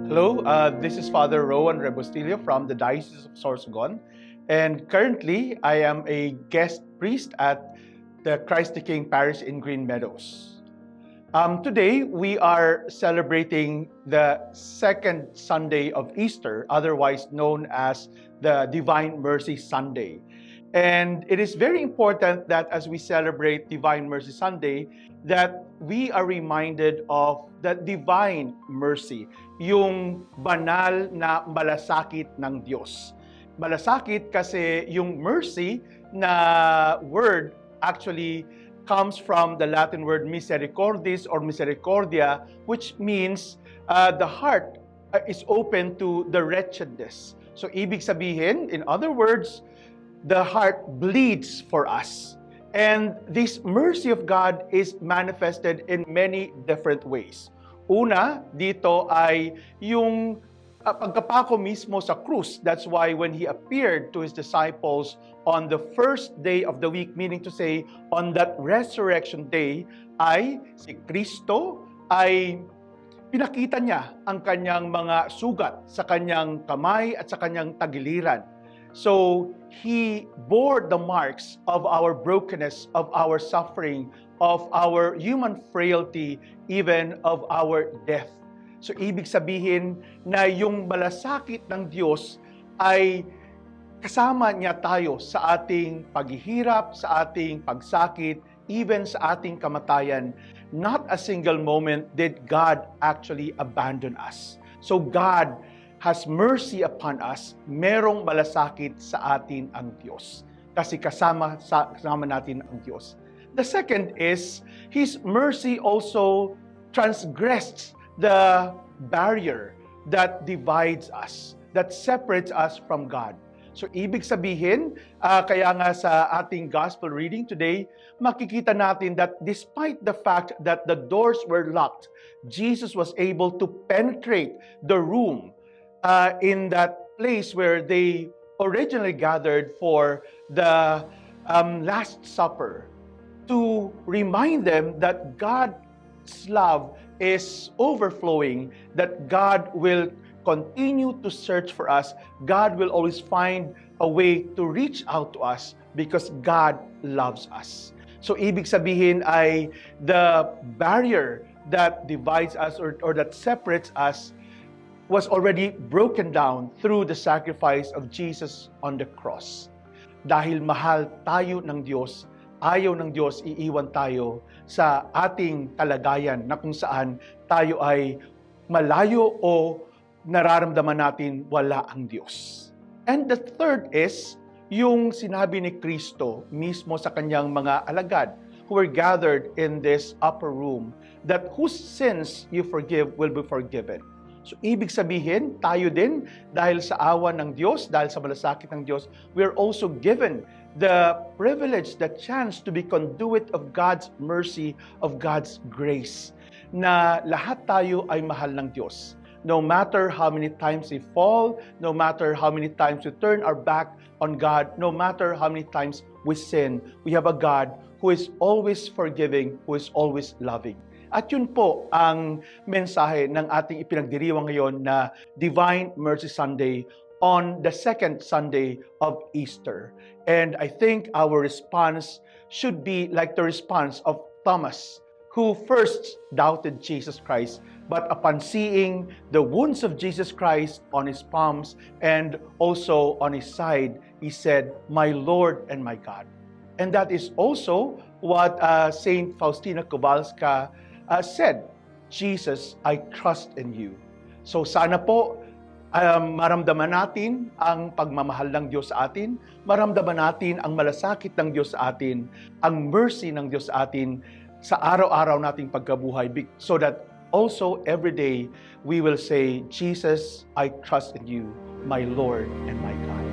Hello, this is Father Rowan Rebustillo from the Diocese of Sorsogon, and currently I am a guest priest at the Christ the King Parish in Green Meadows. Today we are celebrating the second Sunday of Easter, otherwise known as the Divine Mercy Sunday. And it is very important that as we celebrate Divine Mercy Sunday, that we are reminded of the divine mercy, yung banal na malasakit ng Diyos. Malasakit kasi yung mercy na word actually comes from the Latin word misericordis or misericordia, which means the heart is open to the wretchedness. So ibig sabihin, in other words, the heart bleeds for us. And this mercy of God is manifested in many different ways. Una, dito ay yung pagkapako mismo sa krus. That's why when He appeared to His disciples on the first day of the week, meaning to say, on that resurrection day, ay si Kristo ay pinakita niya ang kanyang mga sugat sa kanyang kamay at sa kanyang tagiliran. So, He bore the marks of our brokenness, of our suffering, of our human frailty, even of our death. So, ibig sabihin na yung malasakit ng Diyos ay kasama niya tayo sa ating paghihirap, sa ating pagsakit, even sa ating kamatayan. Not a single moment did God actually abandon us. So, God has mercy upon us, merong malasakit sa atin ang Diyos. Kasi kasama natin ang Diyos. The second is, His mercy also transgressed the barrier that divides us, that separates us from God. So, ibig sabihin, kaya nga sa ating gospel reading today, makikita natin that despite the fact that the doors were locked, Jesus was able to penetrate the room in that place where they originally gathered for the Last Supper, to remind them that God's love is overflowing, that God will continue to search for us. God will always find a way to reach out to us because God loves us. So, ibig sabihin ay the barrier that divides us or that separates us was already broken down through the sacrifice of Jesus on the cross. Dahil mahal tayo ng Diyos, ayaw ng Diyos iiwan tayo sa ating kalagayan na kung saan tayo ay malayo o nararamdaman natin wala ang Diyos. And the third is yung sinabi ni Kristo mismo sa kanyang mga alagad who were gathered in this upper room, that whose sins you forgive will be forgiven. So, ibig sabihin, tayo din, dahil sa awa ng Diyos, dahil sa malasakit ng Diyos, we are also given the privilege, the chance to be conduit of God's mercy, of God's grace, na lahat tayo ay mahal ng Diyos. No matter how many times we fall, no matter how many times we turn our back on God, no matter how many times we sin, we have a God who is always forgiving, who is always loving. At yun po ang mensahe ng ating ipinagdiriwang ngayon na Divine Mercy Sunday on the second Sunday of Easter. And I think our response should be like the response of Thomas, who first doubted Jesus Christ, but upon seeing the wounds of Jesus Christ on His palms and also on His side, he said, "My Lord and my God." And that is also what Saint Faustina Kowalska said, "Jesus, I trust in you." So sana po maramdaman natin ang pagmamahal ng Diyos sa atin, maramdaman natin ang malasakit ng Diyos sa atin, ang mercy ng Diyos sa atin sa araw-araw nating pagkabuhay, so that also every day we will say, "Jesus, I trust in you, my Lord and my God."